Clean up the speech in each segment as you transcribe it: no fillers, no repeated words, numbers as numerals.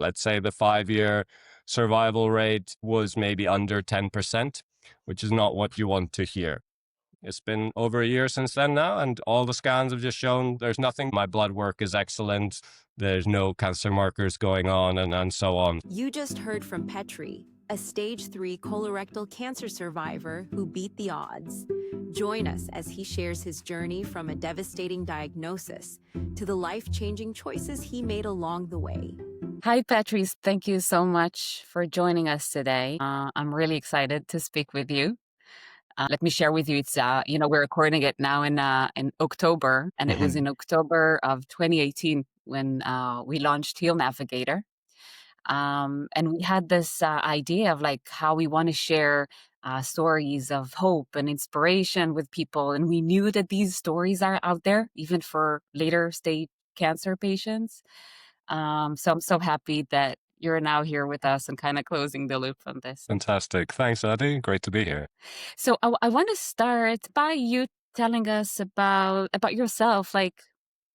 Let's say the 5-year survival rate was maybe under 10%, which is not what you want to hear. It's been over a year since then now, and all the scans have just shown there's nothing. My blood work is excellent. There's no cancer markers going on, and so on. You just heard from Petri, a stage 3 colorectal cancer survivor who beat the odds. Join us as he shares his journey from a devastating diagnosis to the life-changing choices he made along the way. Hi, Petri. Thank you so much for joining us today. I'm really excited to speak with you. Let me share with you, it's, we're recording it now in October, and it was in October of 2018 when we launched Heal Navigator. And we had this idea of like how we want to share stories of hope and inspiration with people. And we knew that these stories are out there, even for later stage cancer patients. So I'm so happy that you're now here with us and kind of closing the loop on this. Fantastic. Thanks, Adi. Great to be here. So I want to start by you telling us about yourself, like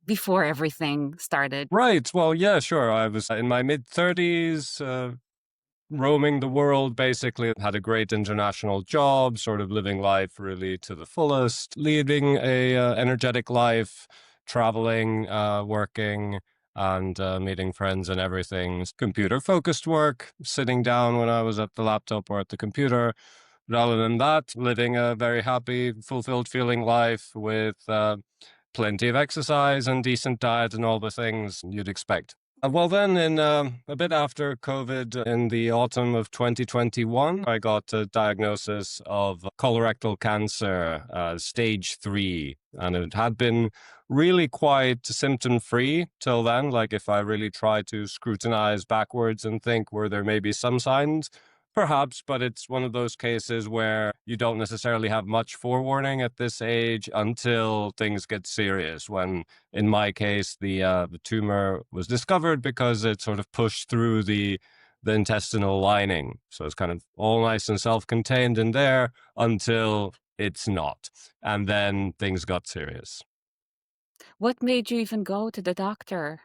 before everything started. Right. Well, yeah, sure. I was in my mid-30s, roaming the world, basically. Had a great international job, sort of living life really to the fullest, leading a energetic life, traveling, working, and meeting friends and everything. Computer-focused work, sitting down when I was at the laptop or at the computer. Rather than that, living a very happy, fulfilled feeling life with plenty of exercise and decent diet and all the things you'd expect. Well, then, in a bit after COVID, in the autumn of 2021, I got a diagnosis of colorectal cancer, stage 3. And it had been really quite symptom-free till then. Like, if I really try to scrutinize backwards and think, were there maybe some signs? Perhaps, but it's one of those cases where you don't necessarily have much forewarning at this age until things get serious. When, in my case, the tumor was discovered because it sort of pushed through the intestinal lining. So it's kind of all nice and self-contained in there until it's not. And then things got serious. What made you even go to the doctor?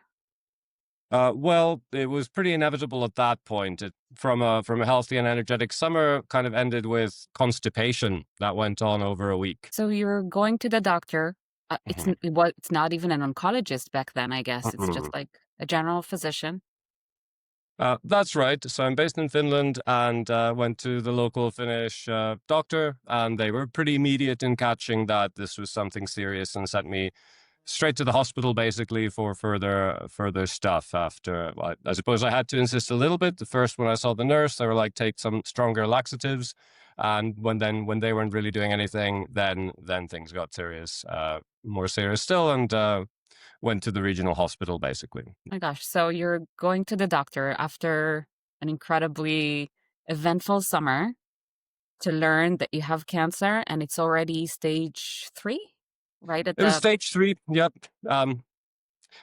Well, it was pretty inevitable at that point. From a healthy and energetic summer kind of ended with constipation that went on over a week. So you're going to the doctor. It's not even an oncologist back then, I guess. It's just like a general physician. That's right. So I'm based in Finland and went to the local Finnish doctor, and they were pretty immediate in catching that this was something serious and sent me straight to the hospital, basically, for further stuff. After, I suppose I had to insist a little bit. The first, when I saw the nurse, they were like, take some stronger laxatives. And when they weren't really doing anything, then things got serious, more serious still, and went to the regional hospital, basically. Oh my gosh. So you're going to the doctor after an incredibly eventful summer to learn that you have cancer, and it's already stage 3? Right at It was stage 3. Yep.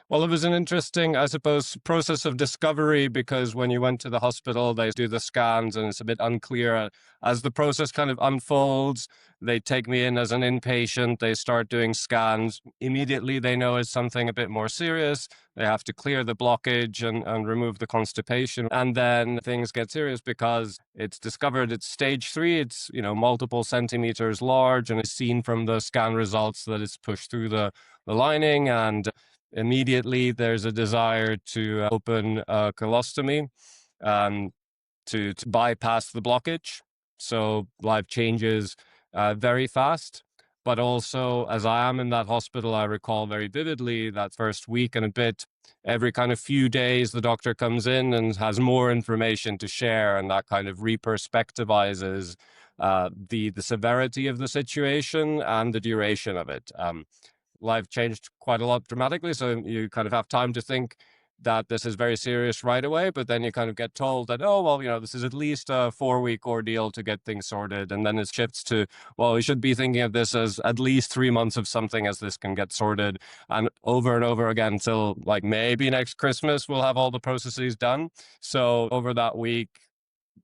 Well, it was an interesting, I suppose, process of discovery, because when you went to the hospital, they do the scans and it's a bit unclear. As the process kind of unfolds, they take me in as an inpatient. They start doing scans. Immediately, they know it's something a bit more serious. They have to clear the blockage and remove the constipation. And then things get serious because it's discovered it's stage 3. It's, multiple centimeters large, and it's seen from the scan results that it's pushed through the lining, and immediately there's a desire to open a colostomy to bypass the blockage. So life changes very fast. But also, as I am in that hospital, I recall very vividly that first week and a bit, every kind of few days, the doctor comes in and has more information to share, and that kind of reperspectivizes the severity of the situation and the duration of it. Life changed quite a lot dramatically, so you kind of have time to think that this is very serious right away, but then you kind of get told that, oh, well, this is at least a 4-week ordeal to get things sorted, and then it shifts to, well, we should be thinking of this as at least 3 months of something as this can get sorted, and over again until like maybe next Christmas we'll have all the processes done. So over that week,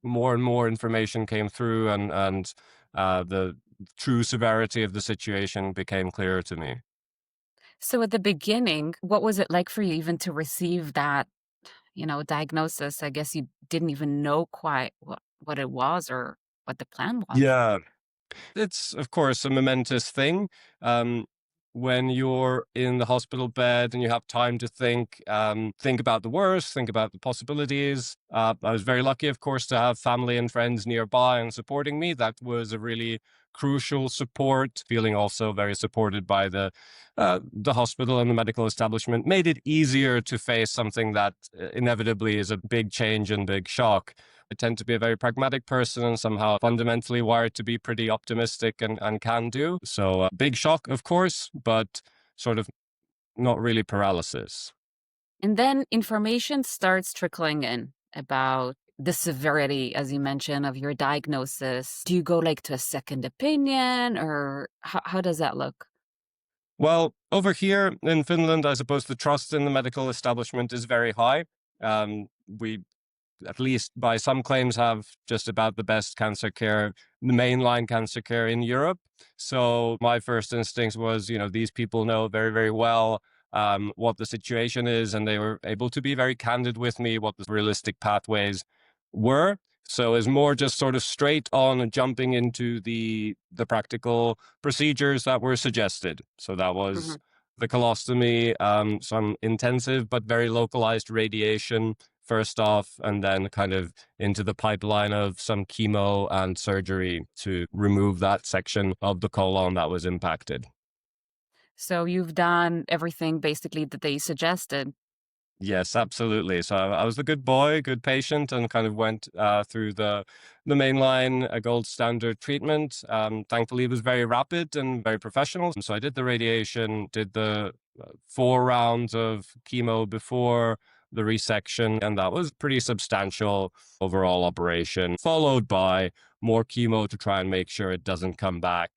more and more information came through, and the true severity of the situation became clearer to me. So at the beginning, what was it like for you even to receive that diagnosis, I guess you didn't even know quite what it was or what the plan was. Yeah. It's, of course, a momentous thing. Um, when you're in the hospital bed and you have time to think about the worst, think about the possibilities. I was very lucky, of course, to have family and friends nearby and supporting me. That was a really crucial support. Feeling also very supported by the hospital and the medical establishment made it easier to face something that inevitably is a big change and big shock. I tend to be a very pragmatic person and somehow fundamentally wired to be pretty optimistic and can do. So, big shock, of course, but sort of not really paralysis. And then information starts trickling in about the severity, as you mentioned, of your diagnosis. Do you go like to a second opinion, or how does that look? Well, over here in Finland, I suppose the trust in the medical establishment is very high. We at least by some claims, have just about the best cancer care, the mainline cancer care in Europe. So my first instinct was, these people know very, very well what the situation is, and they were able to be very candid with me what the realistic pathways were. So it's more just sort of straight on jumping into the practical procedures that were suggested. So that was Mhm. the colostomy, some intensive but very localized radiation first off, and then kind of into the pipeline of some chemo and surgery to remove that section of the colon that was impacted. So you've done everything basically that they suggested. Yes, absolutely. So I was the good boy, good patient, and kind of went through the mainline gold standard treatment. Thankfully, it was very rapid and very professional. So I did the radiation, did the 4 rounds of chemo before the resection, and that was pretty substantial overall operation, followed by more chemo to try and make sure it doesn't come back.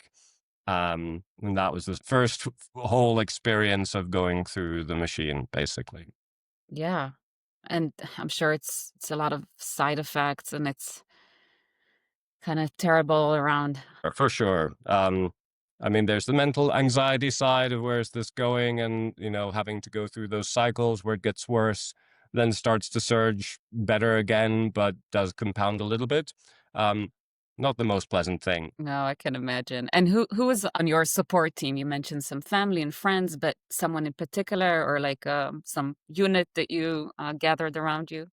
And that was the first whole experience of going through the machine, basically. Yeah. And I'm sure it's a lot of side effects and it's kind of terrible around. For sure. I mean, there's the mental anxiety side of where's this going, and having to go through those cycles where it gets worse, then starts to surge better again, but does compound a little bit. Um, Not the most pleasant thing. No, I can imagine. And who was on your support team? You mentioned some family and friends, but someone in particular, or like some unit that you gathered around you?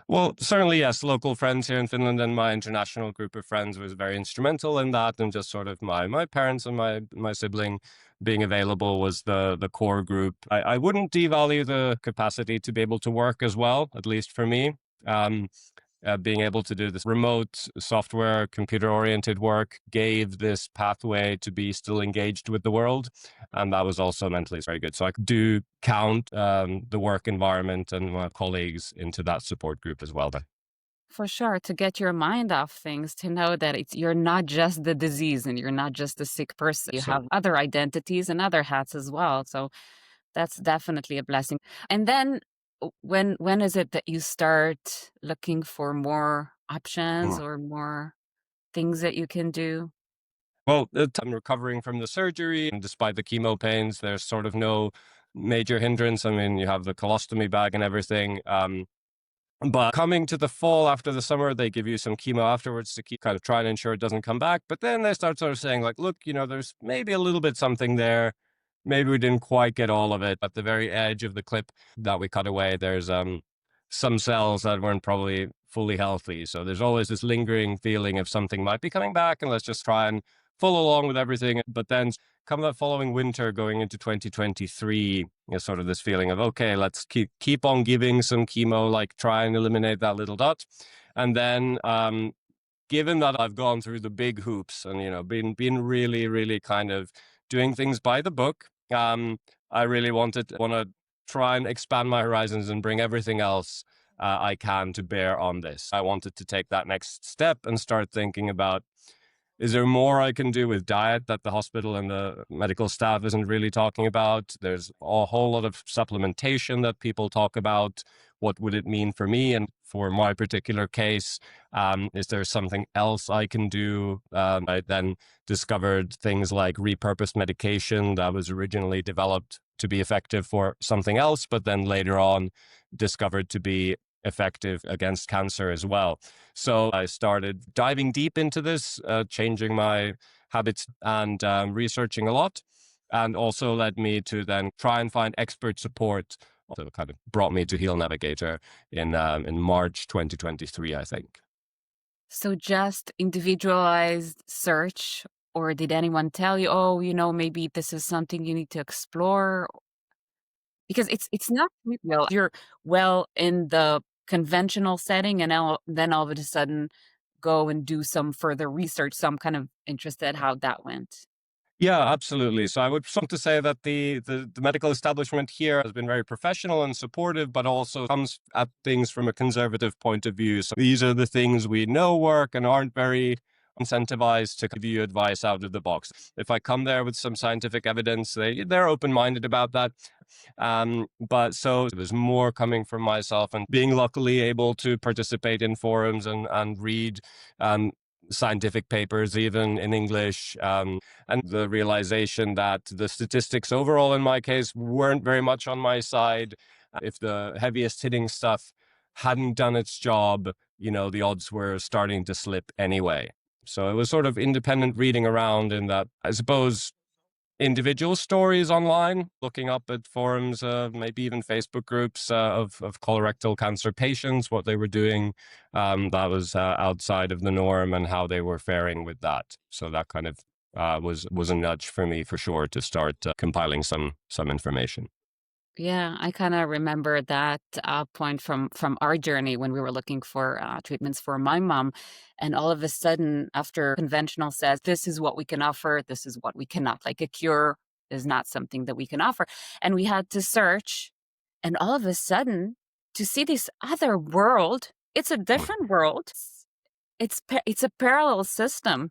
Well, certainly, yes. Local friends here in Finland and my international group of friends was very instrumental in that, and just sort of my parents and my sibling being available was the core group. I wouldn't devalue the capacity to be able to work as well, at least for me. Um, Being able to do this remote software, computer oriented work gave this pathway to be still engaged with the world. And that was also mentally very good. So I do count the work environment and my colleagues into that support group as well. Then. For sure, to get your mind off things, to know that you're not just the disease and you're not just a sick person. You So, have other identities and other hats as well. So that's definitely a blessing. And then when is it that you start looking for more options mm. or more things that you can do? Well, I'm recovering from the surgery, and despite the chemo pains, there's sort of no major hindrance. I mean, you have the colostomy bag and everything. But coming to the fall after the summer, they give you some chemo afterwards to keep kind of trying to ensure it doesn't come back. But then they start sort of saying, like, look, there's maybe a little bit something there. Maybe we didn't quite get all of it. At the very edge of the clip that we cut away, there's some cells that weren't probably fully healthy. So there's always this lingering feeling of something might be coming back, and let's just try and follow along with everything. But then come that following winter going into 2023, sort of this feeling of, okay, let's keep on giving some chemo, like try and eliminate that little dot. And then given that I've gone through the big hoops and, been really, really kind of doing things by the book, I really want to try and expand my horizons and bring everything else I can to bear on this. I wanted to take that next step and start thinking about, is there more I can do with diet that the hospital and the medical staff isn't really talking about? There's a whole lot of supplementation that people talk about. What would it mean for me? And for my particular case, is there something else I can do? I then discovered things like repurposed medication that was originally developed to be effective for something else, but then later on discovered to be effective against cancer as well. So I started diving deep into this, changing my habits and researching a lot, and also led me to then try and find expert support. So kind of brought me to Heal Navigator in March 2023, I think. So just individualized search, or did anyone tell you, oh, maybe this is something you need to explore? Because it's not trivial. You're well in the conventional setting, and then all of a sudden go and do some further research. So I'm kind of interested how that went. Yeah, absolutely. So I would want to say that the medical establishment here has been very professional and supportive, but also comes at things from a conservative point of view. So these are the things we know work and aren't very incentivized to give you advice out of the box. If I come there with some scientific evidence, they're open-minded about that. But so there's more coming from myself and being luckily able to participate in forums and read scientific papers, even in English, and the realization that the statistics overall, in my case, weren't very much on my side. If the heaviest hitting stuff hadn't done its job, the odds were starting to slip anyway. So it was sort of independent reading around in that, I suppose, individual stories online, looking up at forums, maybe even Facebook groups of colorectal cancer patients, what they were doing that was outside of the norm and how they were faring with that. So that kind of was a nudge for me for sure to start compiling some information. Yeah, I kind of remember that point from our journey when we were looking for treatments for my mom, and all of a sudden, after conventional says this is what we can offer, this is what we cannot. Like a cure is not something that we can offer, and we had to search, and all of a sudden, to see this other world, it's a different world. It's a parallel system.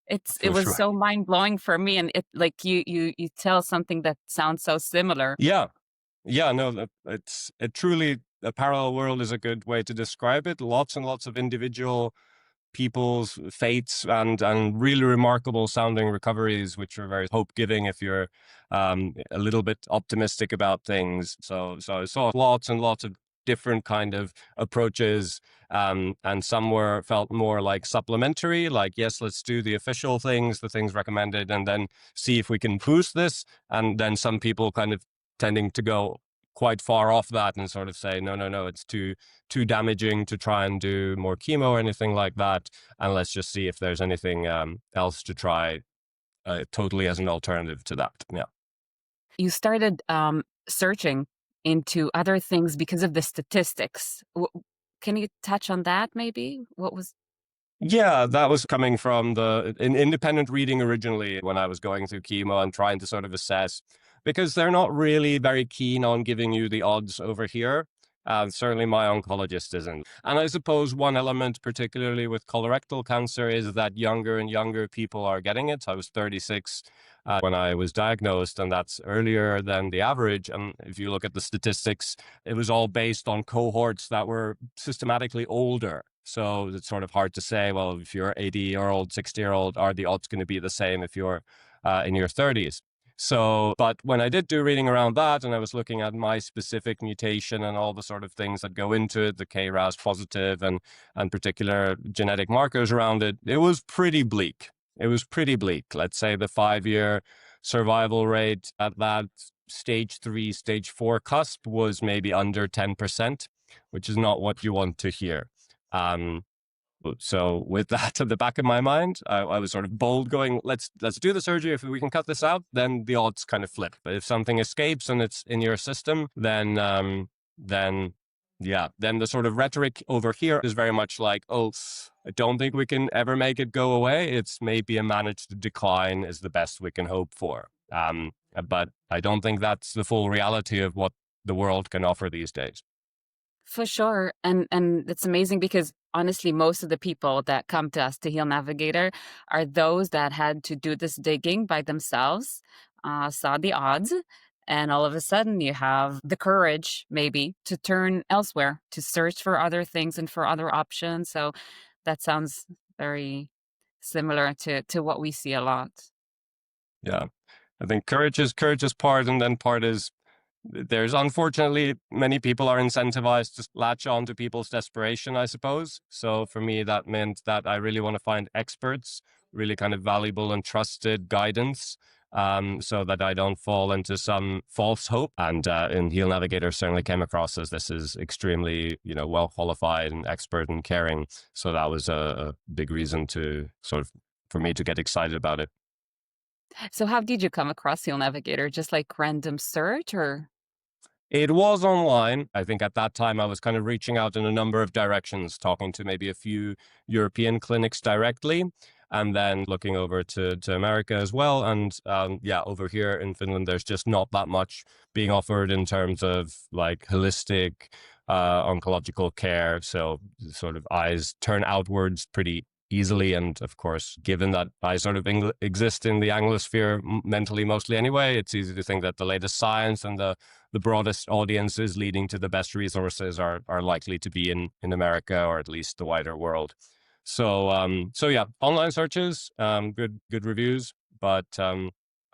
It For was sure. so mind blowing for me, and it like you tell something that sounds so similar. Yeah. Yeah, no, it's it truly a parallel world is a good way to describe it. Lots and lots of individual people's fates and really remarkable sounding recoveries, which are very hope giving if you're a little bit optimistic about things. So I saw lots and lots of different kind of approaches, and some were felt more like supplementary, like yes, let's do the official things, the things recommended, and then see if we can boost this. And then some people kind of tending to go quite far off that and sort of say, no, no, no, it's too damaging to try and do more chemo or anything like that. And let's just see if there's anything else to try totally as an alternative to that. Yeah. You started searching into other things because of the statistics. Can you touch on that maybe? What was Yeah, that was coming from the independent reading originally when I was going through chemo and trying to sort of assess, because they're not really very keen on giving you the odds over here. Certainly my oncologist isn't. And I suppose one element, particularly with colorectal cancer, is that younger and younger people are getting it. I was 36 when I was diagnosed, and that's earlier than the average. And if you look at the statistics, it was all based on cohorts that were systematically older. So it's sort of hard to say, well, if you're 80-year-old, 60-year-old, are the odds going to be the same if you're in your 30s? So, but when I did do reading around that, and I was looking at my specific mutation and all the sort of things that go into it, the KRAS positive and particular genetic markers around it, it was pretty bleak. It was pretty bleak. Let's say the 5-year survival rate at that stage 3, stage 4 cusp was maybe under 10%, which is not what you want to hear. Um, so with that at the back of my mind, I was sort of bold going, let's do the surgery. If we can cut this out, then the odds kind of flip. But if something escapes and it's in your system, then yeah, then the sort of rhetoric over here is very much like, oh, I don't think we can ever make it go away. It's maybe a managed decline is the best we can hope for. But I don't think that's the full reality of what the world can offer these days. for sure. And it's amazing because honestly, most of the people that come to us to Heal Navigator are those that had to do this digging by themselves, saw the odds, and all of a sudden you have the courage maybe to turn elsewhere, to search for other things and for other options. So that sounds very similar to what we see a lot. Yeah. I think courage is part, and then part is there's unfortunately many people are incentivized to latch on to people's desperation, I suppose. So for me, that meant that I really want to find experts, really kind of valuable and trusted guidance, so that I don't fall into some false hope. And in Heal Navigator certainly came across as this is extremely, well qualified and expert and caring. So that was a big reason to for me to get excited about it. So how did you come across Heal Navigator? Just like random search or? It was online. I think at that time I was kind of reaching out in a number of directions, talking to maybe a few European clinics directly, and then looking over to America as well. And over here in Finland, there's just not that much being offered in terms of like holistic oncological care. So sort of eyes turn outwards pretty easily. And of course, given that I sort of exist in the Anglosphere mentally mostly anyway, it's easy to think that the latest science and the broadest audiences leading to the best resources are likely to be in America, or at least the wider world. So yeah, online searches, good reviews, but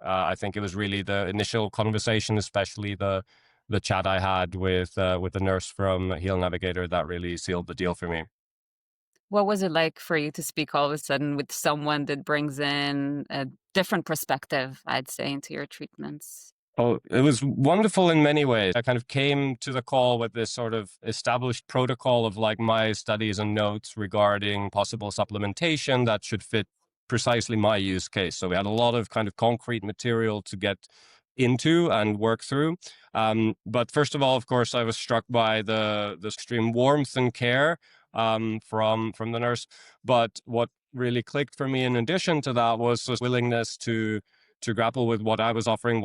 I think it was really the initial conversation, especially the chat I had with the nurse from Heal Navigator, that really sealed the deal for me. What was it like for you to speak all of a sudden with someone that brings in a different perspective, I'd say, into your treatments? Oh, it was wonderful in many ways. I kind of came to the call with this sort of established protocol of like my studies and notes regarding possible supplementation that should fit precisely my use case. So we had a lot of kind of concrete material to get into and work through. But first of all, of course, I was struck by the extreme warmth and care from the nurse. But what really clicked for me in addition to that was this willingness to grapple with what I was offering,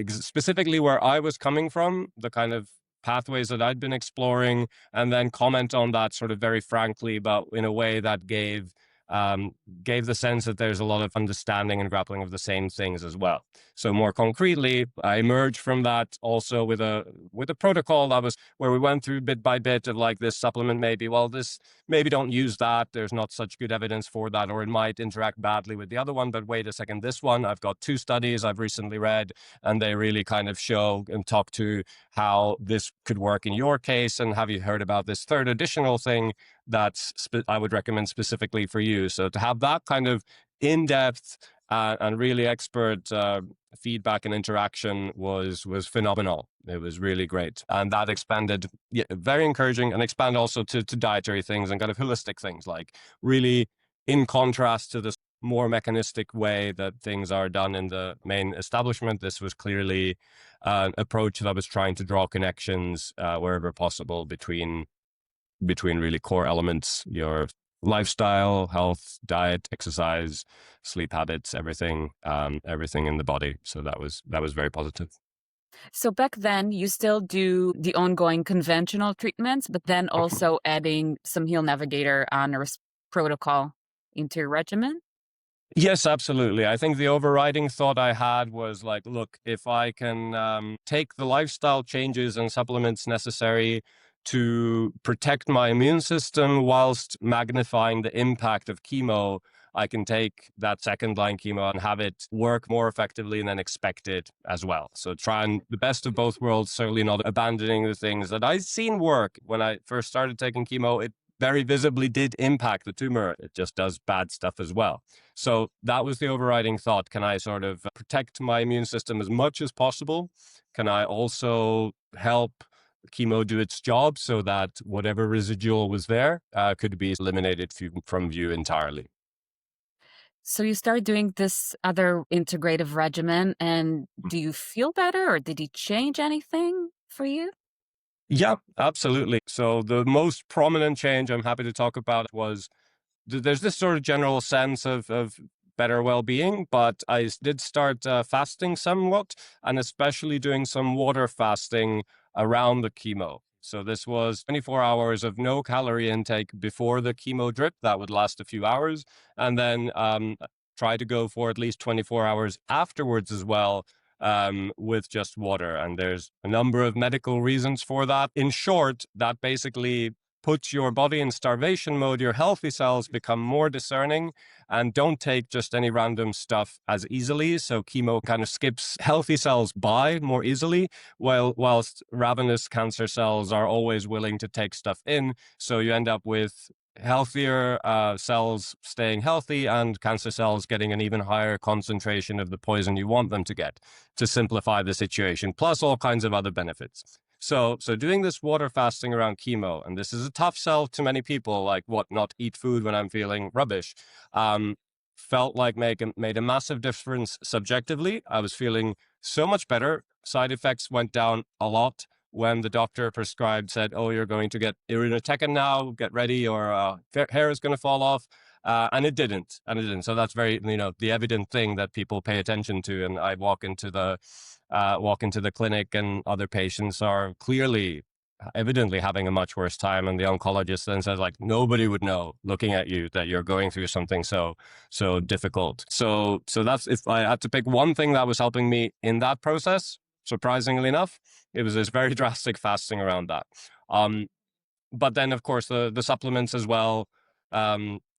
specifically where I was coming from, the kind of pathways that I'd been exploring, and then comment on that sort of very frankly, but in a way that gave the sense that there's a lot of understanding and grappling of the same things as well. So more concretely, I emerged from that also with a protocol that was where we went through bit by bit of like, this supplement maybe don't use that. There's not such good evidence for that, or it might interact badly with the other one. But wait a second, this one, I've got 2 studies I've recently read, and they really kind of show and talk to how this could work in your case. And have you heard about this third additional thing I would recommend specifically for you? So to have that kind of in-depth and really expert feedback and interaction was phenomenal. It was really great. And that expanded, very encouraging, and expand also to dietary things and kind of holistic things, like really in contrast to this more mechanistic way that things are done in the main establishment. This was clearly an approach that was trying to draw connections wherever possible between really core elements, your lifestyle, health, diet, exercise, sleep habits, everything in the body. So that was very positive. So back then, you still do the ongoing conventional treatments, but then also adding some Heal Navigator honors protocol into your regimen? Yes, absolutely. I think the overriding thought I had was like, look, if I can take the lifestyle changes and supplements necessary to protect my immune system whilst magnifying the impact of chemo, I can take that second line chemo and have it work more effectively than expected as well. So trying the best of both worlds, certainly not abandoning the things that I'd seen work when I first started taking chemo. It very visibly did impact the tumor. It just does bad stuff as well. So that was the overriding thought. Can I sort of protect my immune system as much as possible? Can I also help chemo do its job so that whatever residual was there could be eliminated from view entirely? So you started doing this other integrative regimen, and do you feel better, or did it change anything for you? Yeah, absolutely. So the most prominent change I'm happy to talk about was there's this sort of general sense of better well-being, but I did start fasting somewhat, and especially doing some water fasting around the chemo. So this was 24 hours of no calorie intake before the chemo drip. That would last a few hours, and then try to go for at least 24 hours afterwards as well, with just water. And there's a number of medical reasons for that. In short, that basically puts your body in starvation mode, your healthy cells become more discerning and don't take just any random stuff as easily. So chemo kind of skips healthy cells by more easily, whilst ravenous cancer cells are always willing to take stuff in. So you end up with healthier cells staying healthy and cancer cells getting an even higher concentration of the poison you want them to get, to simplify the situation, plus all kinds of other benefits. So doing this water fasting around chemo, and this is a tough sell to many people, like what, not eat food when I'm feeling rubbish, felt like made a massive difference subjectively. I was feeling so much better. Side effects went down a lot when the doctor prescribed, said, oh, you're going to get irinotecan now, get ready, or hair is going to fall off. And it didn't. So that's very, the evident thing that people pay attention to. And I walk into the clinic and other patients are clearly, evidently having a much worse time. And the oncologist then says, like, nobody would know looking at you that you're going through something so difficult. So that's, if I had to pick one thing that was helping me in that process, surprisingly enough, it was this very drastic fasting around that. But then, of course, the supplements as well,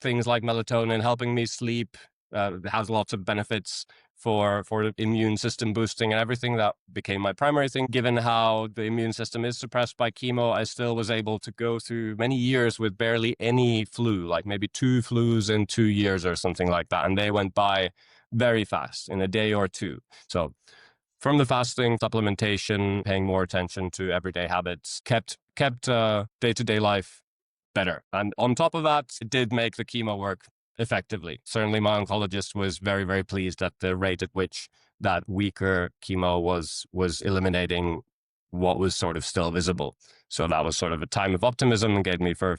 things like melatonin helping me sleep, has lots of benefits for immune system boosting and everything. That became my primary thing. Given how the immune system is suppressed by chemo, I still was able to go through many years with barely any flu, like maybe 2 flus in 2 years or something like that. And they went by very fast in a day or two. So from the fasting, supplementation, paying more attention to everyday habits, kept day-to-day life better. And on top of that, it did make the chemo work effectively. Certainly my oncologist was very, very pleased at the rate at which that weaker chemo was eliminating what was sort of still visible. So that was sort of a time of optimism and gave me for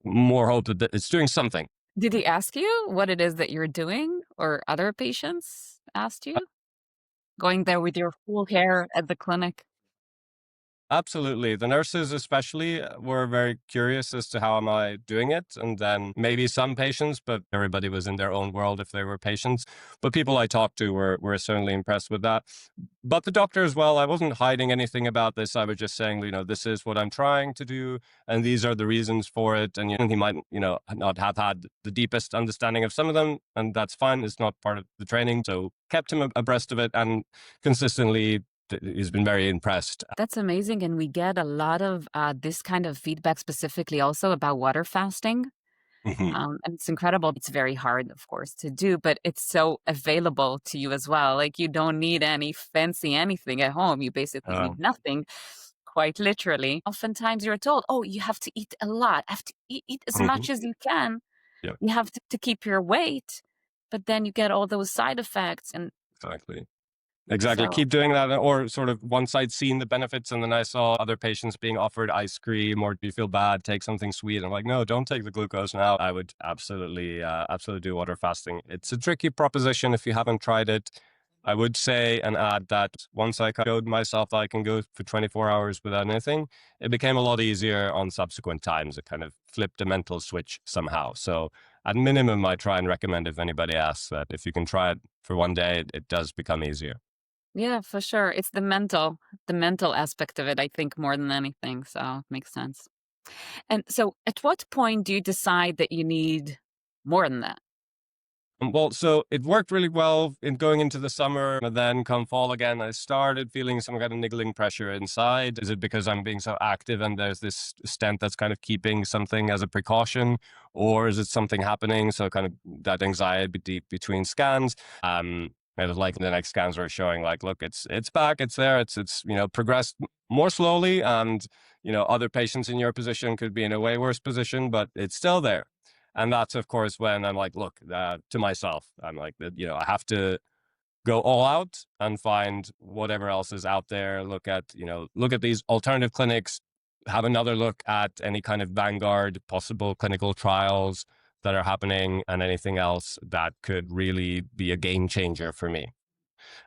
more hope that it's doing something. Did he ask you what it is that you're doing, or other patients asked you? Going there with your full hair at the clinic? Absolutely. The nurses especially were very curious as to how am I doing it. And then maybe some patients, but everybody was in their own world if they were patients. But people I talked to were certainly impressed with that. But the doctor as well, I wasn't hiding anything about this. I was just saying, this is what I'm trying to do, and these are the reasons for it. And he might, not have had the deepest understanding of some of them, and that's fine. It's not part of the training. So kept him abreast of it, and consistently he's been very impressed. That's amazing. And we get a lot of this kind of feedback specifically also about water fasting. And it's incredible. It's very hard, of course, to do, but it's so available to you as well. Like, you don't need any fancy anything at home. You basically need nothing, quite literally. Oftentimes you're told, oh, you have to eat a lot, have to eat as much as you can. Yep. You have to keep your weight, but then you get all those side effects. And Exactly. so, Keep doing that. Or sort of, once I'd seen the benefits and then I saw other patients being offered ice cream, or do you feel bad, take something sweet. I'm like, no, don't take the glucose now. I would absolutely do water fasting. It's a tricky proposition if you haven't tried it. I would say and add that once I showed myself that I can go for 24 hours without anything, it became a lot easier on subsequent times. It kind of flipped a mental switch somehow. So at minimum, I try and recommend, if anybody asks, that if you can try it for one day, it does become easier. yeah, for sure. It's the mental aspect of it, I think, more than anything. So it makes sense. And so at what point do you decide that you need more than that? Well, so it worked really well in going into the summer, and then come fall again, I started feeling some kind of niggling pressure inside. Is it because I'm being so active and there's this stent that's kind of keeping something as a precaution, or is it something happening? So kind of that anxiety deep between scans. It was like the next scans were showing, like, look, it's back, it's there, it's progressed more slowly, and other patients in your position could be in a way worse position, but it's still there. And that's, of course, when I'm like, look, to myself, I'm like, I have to go all out and find whatever else is out there. Look at these alternative clinics, have another look at any kind of vanguard possible clinical trials that are happening, and anything else that could really be a game changer for me.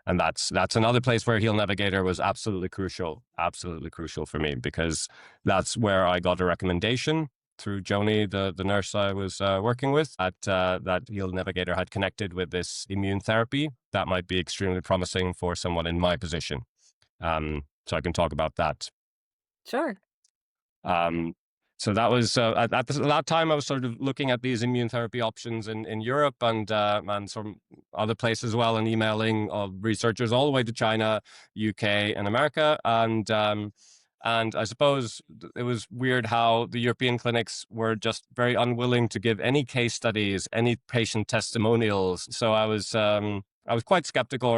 And that's another place where Heal Navigator was absolutely crucial for me, because that's where I got a recommendation through Joni, the nurse I was working with, that Heal Navigator had connected with this immune therapy that might be extremely promising for someone in my position. So I can talk about that. Sure. Um, So that was at that time I was sort of looking at these immune therapy options in Europe and some other places as well, and emailing of researchers all the way to China, UK, and America. And I suppose it was weird how the European clinics were just very unwilling to give any case studies, any patient testimonials. So I was quite skeptical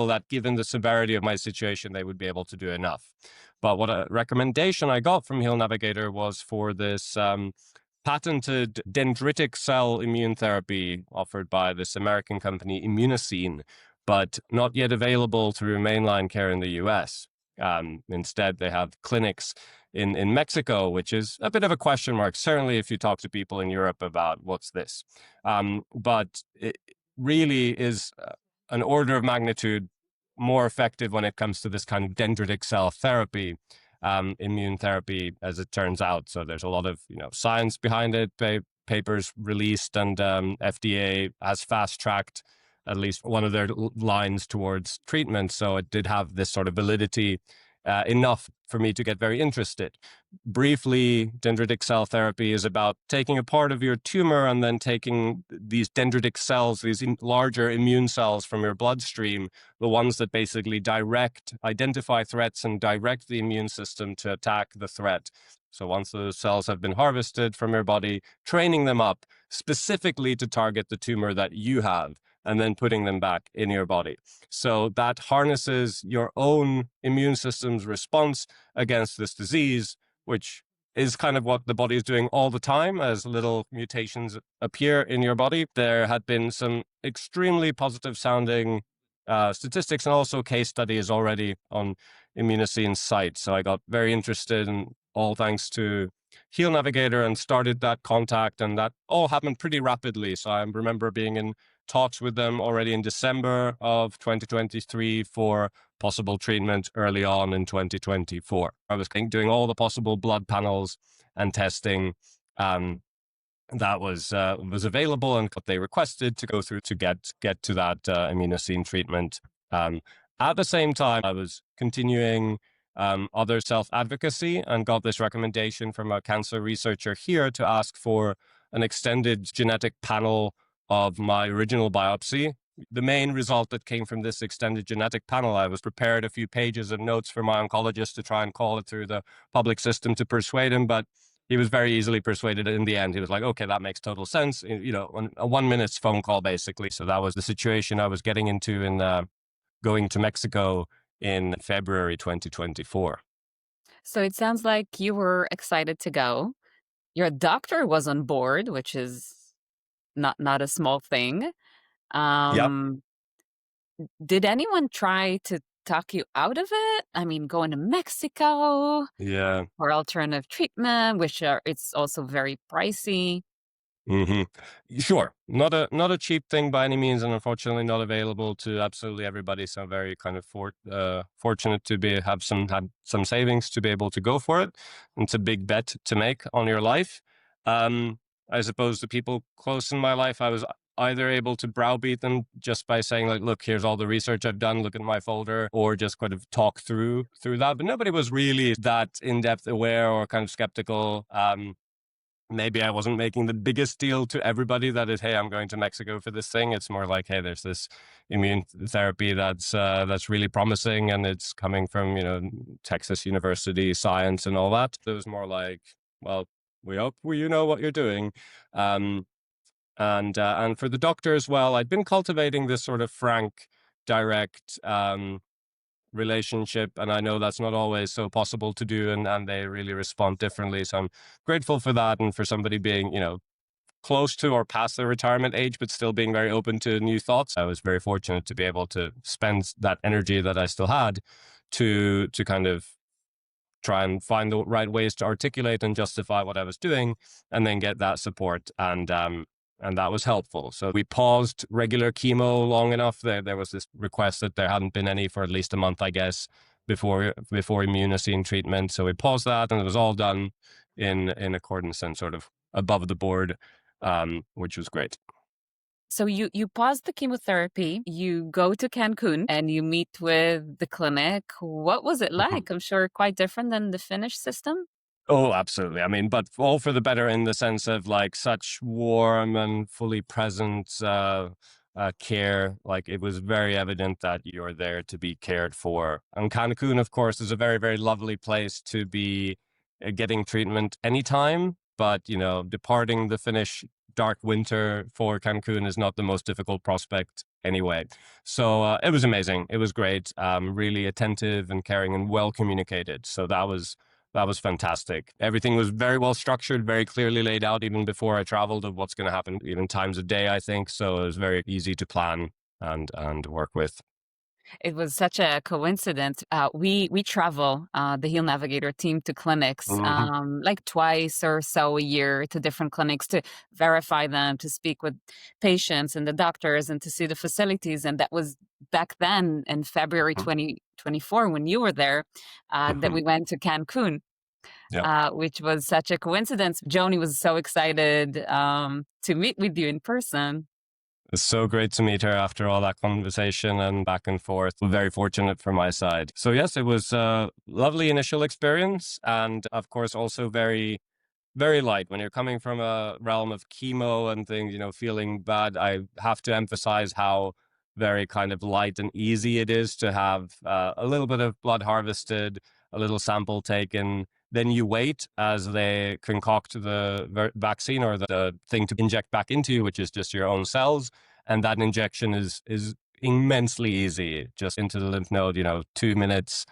that given the severity of my situation, they would be able to do enough. But what a recommendation I got from Heal Navigator was for this patented dendritic cell immune therapy offered by this American company, Immunocine, but not yet available through mainline care in the US. Instead, they have clinics in Mexico, which is a bit of a question mark, certainly if you talk to people in Europe about what's this. But it really is an order of magnitude more effective when it comes to this kind of dendritic cell therapy, immune therapy, as it turns out. So there's a lot of science behind it, papers released, and FDA has fast-tracked at least one of their lines towards treatment. So it did have this sort of validity enough for me to get very interested. Briefly, dendritic cell therapy is about taking a part of your tumor and then taking these dendritic cells, these larger immune cells from your bloodstream, the ones that basically identify threats and direct the immune system to attack the threat. So once those cells have been harvested from your body, training them up specifically to target the tumor that you have, and then putting them back in your body. So that harnesses your own immune system's response against this disease, which is kind of what the body is doing all the time as little mutations appear in your body. There had been some extremely positive sounding statistics and also case studies already on Immunocine's site. So I got very interested, and all thanks to Heal Navigator, and started that contact, and that all happened pretty rapidly. So I remember being in talks with them already in December of 2023 for possible treatment early on in 2024. I was doing all the possible blood panels and testing that was available and what they requested to go through to get to that Immunocine treatment. At the same time, I was continuing other self-advocacy and got this recommendation from a cancer researcher here to ask for an extended genetic panel of my original biopsy. The main result that came from this extended genetic panel, I was prepared a few pages of notes for my oncologist to try and call it through the public system to persuade him, but he was very easily persuaded in the end. He was like, okay, that makes total sense. A 1 minute's phone call, basically. So that was the situation I was getting into in going to Mexico in February 2024. So it sounds like you were excited to go. Your doctor was on board, which is not a small thing. Yep. Did anyone try to talk you out of it? I mean, going to Mexico Yeah. for alternative treatment, which it's also very pricey. Mm-hmm. Sure. Not a cheap thing by any means, and unfortunately not available to absolutely everybody. So very kind of fortunate to have some savings to be able to go for it. It's a big bet to make on your life. I suppose the people close in my life, I was either able to browbeat them just by saying like, look, here's all the research I've done, look at my folder, or just kind of talk through that. But nobody was really that in-depth aware or kind of skeptical. Maybe I wasn't making the biggest deal to everybody that is, hey, I'm going to Mexico for this thing. It's more like, hey, there's this immune therapy that's really promising, and it's coming from Texas University science and all that. It was more like, well, we hope you know what you're doing. And for the doctor as well, I'd been cultivating this sort of frank, direct relationship, and I know that's not always so possible to do, and they really respond differently. So I'm grateful for that, and for somebody being close to or past the retirement age but still being very open to new thoughts. I was very fortunate to be able to spend that energy that I still had to kind of try and find the right ways to articulate and justify what I was doing, and then get that support, and that was helpful. So we paused regular chemo long enough. There was this request that there hadn't been any for at least a month, I guess, before Immunocine treatment. So we paused that, and it was all done in accordance and sort of above the board, which was great. So you pause the chemotherapy, you go to Cancun, and you meet with the clinic. What was it like? I'm sure quite different than the Finnish system. Oh, absolutely. I mean, but all for the better in the sense of like such warm and fully present care. Like it was very evident that you're there to be cared for. And Cancun, of course, is a very, very lovely place to be getting treatment anytime. But, you know, departing the Finnish dark winter for Cancun is not the most difficult prospect anyway. So it was amazing. It was great. Really attentive and caring and well communicated. So that was fantastic. Everything was very well structured, very clearly laid out even before I traveled of what's going to happen, even times of day, I think. So it was very easy to plan and work with. It was such a coincidence. We travel the Heal Navigator team to clinics Hmm. like twice or so a year to different clinics to verify them, to speak with patients and the doctors, and to see the facilities. And that was back then in February 2024 when you were there that Hmm. we went to Cancun. Yeah. Which was such a coincidence. Joni was so excited to meet with you in person. It's so great to meet her after all that conversation and back and forth. Very fortunate for my side. So yes, it was a lovely initial experience. And of course, also very very light when you're coming from a realm of chemo and things, you know, feeling bad. I have to emphasize how very kind of light and easy it is to have a little bit of blood harvested, a little sample taken. Then you wait as they concoct the vaccine or the thing to inject back into you, which is just your own cells. And that injection is immensely easy, just into the lymph node, you know, 2 minutes,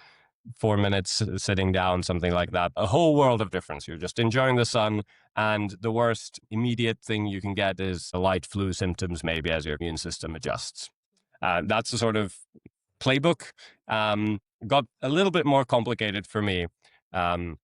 4 minutes sitting down, something like that. A whole world of difference. You're just enjoying the sun. And the worst immediate thing you can get is the light flu symptoms, maybe as your immune system adjusts. That's the sort of playbook. Got a little bit more complicated for me, um,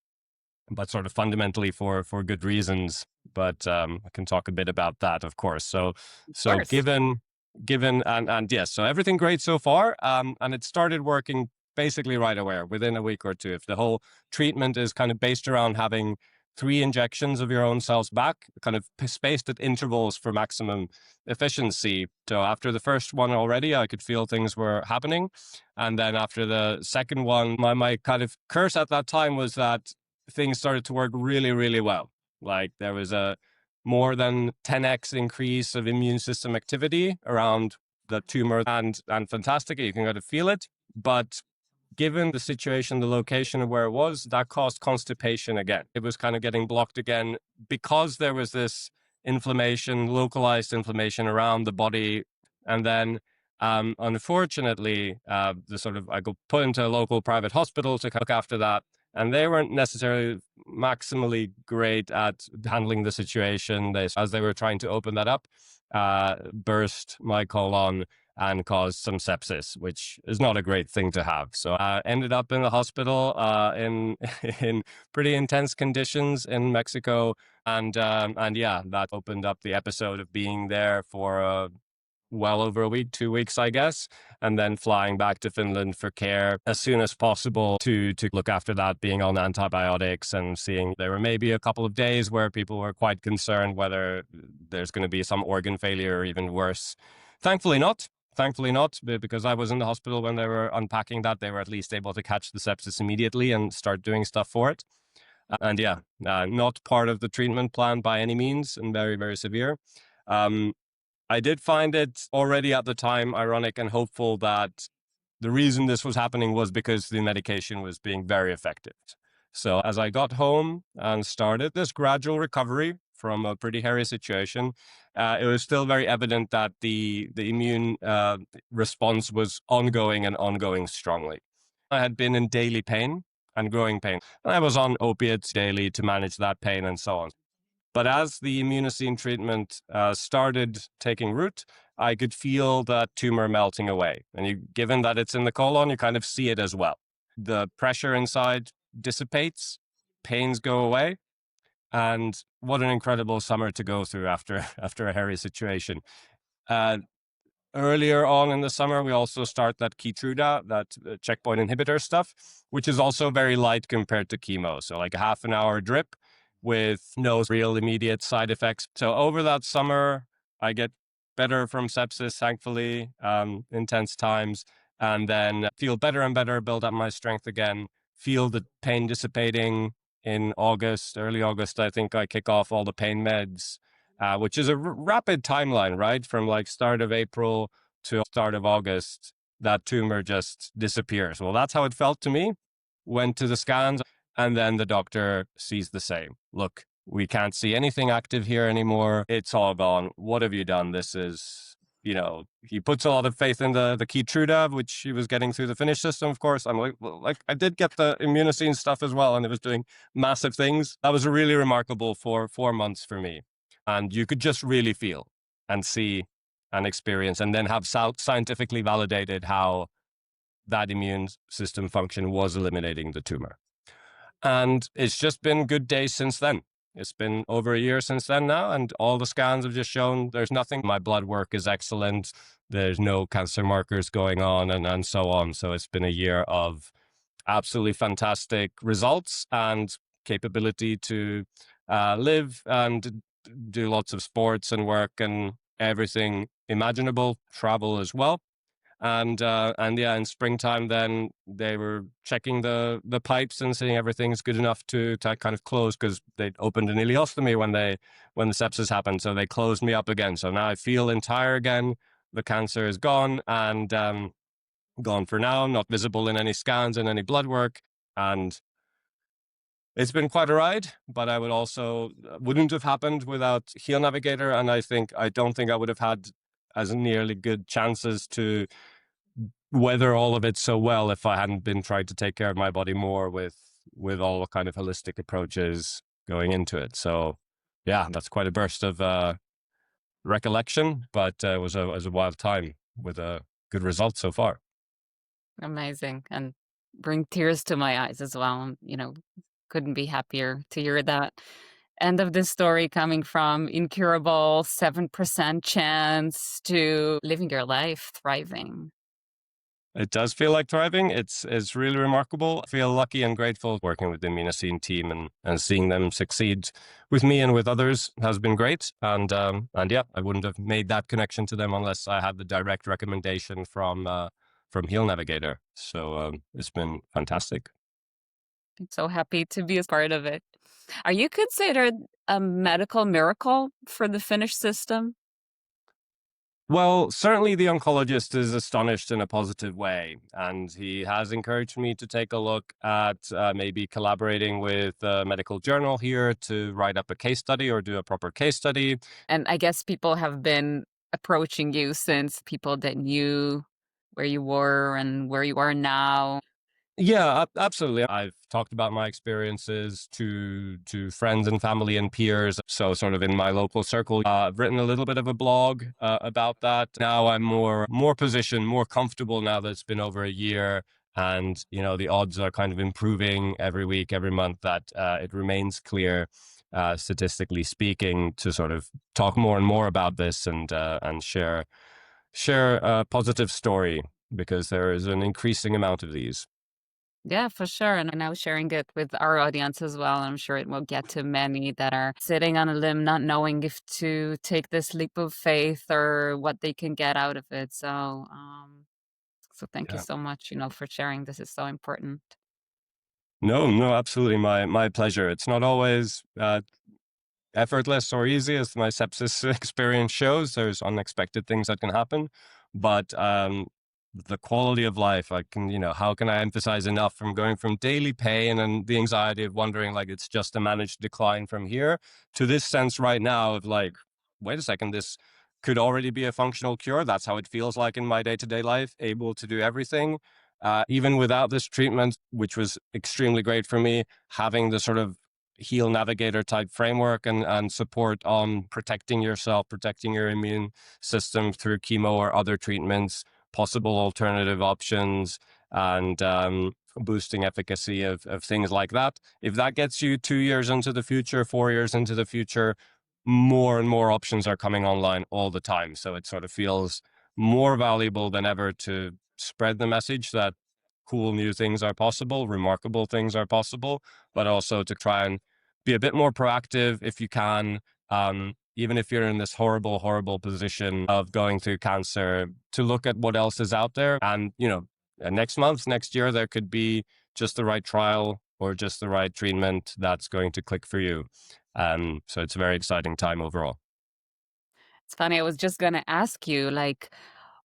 but sort of fundamentally for good reasons. But I can talk a bit about that, of course. Of So course. given and yes, so everything great so far. And it started working basically right away, within a week or two. If the whole treatment is kind of based around having 3 injections of your own cells back, kind of spaced at intervals for maximum efficiency. So after the first one already, I could feel things were happening. And then after the second one, my kind of curse at that time was that things started to work really, really well. Like there was a more than 10x increase of immune system activity around the tumor and fantastic. You can go to feel it. But given the situation, the location of where it was, that caused constipation again. It was kind of getting blocked again because there was this inflammation, localized inflammation around the body. And then, unfortunately, I got put into a local private hospital to look after that. And they weren't necessarily maximally great at handling the situation. As they were trying to open that up, burst my colon and caused some sepsis, which is not a great thing to have. So I ended up in the hospital in in pretty intense conditions in Mexico, and yeah, that opened up the episode of being there for well over a week, 2 weeks, I guess, and then flying back to Finland for care as soon as possible to look after that, being on antibiotics and seeing there were maybe a couple of days where people were quite concerned whether there's going to be some organ failure or even worse. Thankfully not. Thankfully not, because I was in the hospital when they were unpacking that. They were at least able to catch the sepsis immediately and start doing stuff for it. And yeah, not part of the treatment plan by any means and very, very severe. Um, I did find it already at the time ironic and hopeful that the reason this was happening was because the medication was being very effective. So as I got home and started this gradual recovery from a pretty hairy situation, it was still very evident that the immune response was ongoing and ongoing strongly. I had been in daily pain and growing pain. And I was on opiates daily to manage that pain and so on. But as the Immunocine treatment started taking root, I could feel that tumor melting away. And given that it's in the colon, you kind of see it as well. The pressure inside dissipates, pains go away. And what an incredible summer to go through after a hairy situation. Uh, Earlier on in the summer, we also start that Keytruda, that checkpoint inhibitor stuff, which is also very light compared to chemo. So like a half an hour drip with no real immediate side effects. So over that summer, I get better from sepsis, thankfully, intense times, and then feel better and better, build up my strength again, feel the pain dissipating, in August, early August, I think I kick off all the pain meds, which is a rapid timeline, right? From like start of April to start of August, that tumor just disappears. Well, that's how it felt to me. Went to the scans, and then the doctor sees the same. Look, we can't see anything active here anymore. It's all gone. What have you done? This is, he puts a lot of faith in the Keytruda, which he was getting through the Finnish system, of course. I'm like, well, like I did get the Immunocine stuff as well, and it was doing massive things. That was a really remarkable 4 months for me. And you could just really feel and see and experience, and then have scientifically validated how that immune system function was eliminating the tumor. And it's just been good days since then. It's been over a year since then now, and all the scans have just shown there's nothing. My blood work is excellent. There's no cancer markers going on, and so on. So it's been a year of absolutely fantastic results and capability to live and do lots of sports and work and everything imaginable, travel as well. And yeah, in springtime, then they were checking the pipes and seeing everything's good enough to kind of close, because they opened an ileostomy when the sepsis happened. So they closed me up again. So now I feel entire again. The cancer is gone, and gone for now, not visible in any scans and any blood work. And it's been quite a ride, but I wouldn't have happened without Heal Navigator. And I don't think I would have had as nearly good chances to weather all of it so well if I hadn't been trying to take care of my body more with all the kind of holistic approaches going into it. So yeah, that's quite a burst of recollection, but it was a wild time with a good result so far. Amazing. And bring tears to my eyes as well. Couldn't be happier to hear that end of the story, coming from incurable 7% chance to living your life thriving. It does feel like thriving. It's really remarkable. I feel lucky and grateful working with the Immunocine team, and seeing them succeed with me and with others has been great. And yeah, I wouldn't have made that connection to them unless I had the direct recommendation from Heal Navigator. So it's been fantastic. I'm so happy to be a part of it. Are you considered a medical miracle for the Finnish system? Well, certainly the oncologist is astonished in a positive way, and he has encouraged me to take a look at maybe collaborating with a medical journal here to write up a case study or do a proper case study. And I guess people have been approaching you since, people that knew where you were and where you are now. Yeah, absolutely. I've talked about my experiences to friends and family and peers. So sort of in my local circle, I've written a little bit of a blog about that. Now I'm more positioned, more comfortable now that it's been over a year. And, the odds are kind of improving every week, every month, that it remains clear, statistically speaking, to sort of talk more and more about this and share a positive story, because there is an increasing amount of these. Yeah, for sure. And now sharing it with our audience as well. I'm sure it will get to many that are sitting on a limb, not knowing if to take this leap of faith or what they can get out of it. So, thank you Yeah. so much, for sharing. This is so important. No, absolutely. My pleasure. It's not always effortless or easy, as my sepsis experience shows. There's unexpected things that can happen, but the quality of life, how can I emphasize enough, from going from daily pain and the anxiety of wondering like it's just a managed decline from here, to this sense right now of like, wait a second, this could already be a functional cure. That's how it feels like in my day-to-day life, able to do everything. Even without this treatment, which was extremely great for me, having the sort of Heal Navigator type framework and support on protecting yourself, protecting your immune system through chemo or other treatments, possible alternative options, and boosting efficacy of things like that. If that gets you 2 years into the future, 4 years into the future, more and more options are coming online all the time. So it sort of feels more valuable than ever to spread the message that cool new things are possible, remarkable things are possible, but also to try and be a bit more proactive if you can. Even if you're in this horrible position of going through cancer, to look at what else is out there. And, next month, next year, there could be just the right trial or just the right treatment that's going to click for you. So it's a very exciting time overall. It's funny, I was just going to ask you, like,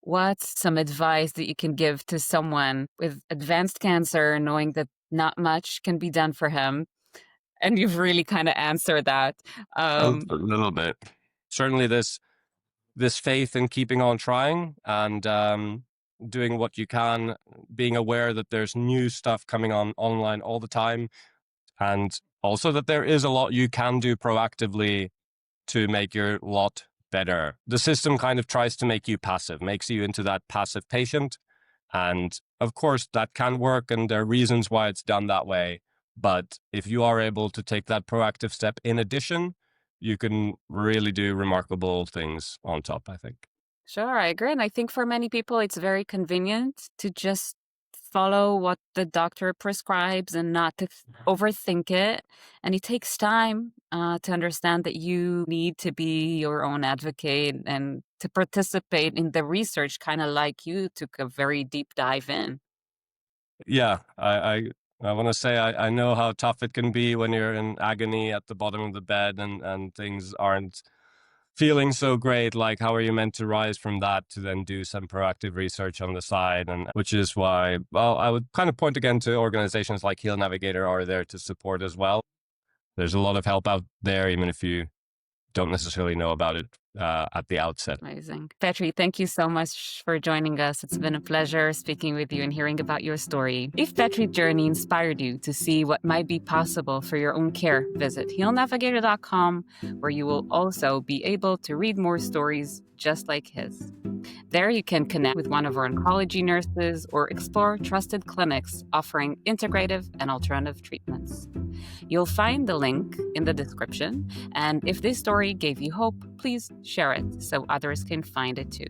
what's some advice that you can give to someone with advanced cancer, knowing that not much can be done for him? And you've really kind of answered that. A little bit. Certainly this faith in keeping on trying and doing what you can, being aware that there's new stuff coming on online all the time, and also that there is a lot you can do proactively to make your lot better. The system kind of tries to make you passive, makes you into that passive patient. And of course, that can work, and there are reasons why it's done that way. But if you are able to take that proactive step in addition, you can really do remarkable things on top, I think. Sure, I agree. And I think for many people, it's very convenient to just follow what the doctor prescribes and not to overthink it. And it takes time to understand that you need to be your own advocate and to participate in the research, kind of like you took a very deep dive in. Yeah, I want to say I know how tough it can be when you're in agony at the bottom of the bed and things aren't feeling so great. Like, how are you meant to rise from that to then do some proactive research on the side? And which is why, well, I would kind of point again to organizations like Heal Navigator are there to support as well. There's a lot of help out there, even if you don't necessarily know about it at the outset. Amazing. Petri, thank you so much for joining us. It's been a pleasure speaking with you and hearing about your story. If Petri's journey inspired you to see what might be possible for your own care, visit healnavigator.com, where you will also be able to read more stories just like his. There you can connect with one of our oncology nurses or explore trusted clinics offering integrative and alternative treatments. You'll find the link in the description, and if this story gave you hope, please share it so others can find it too.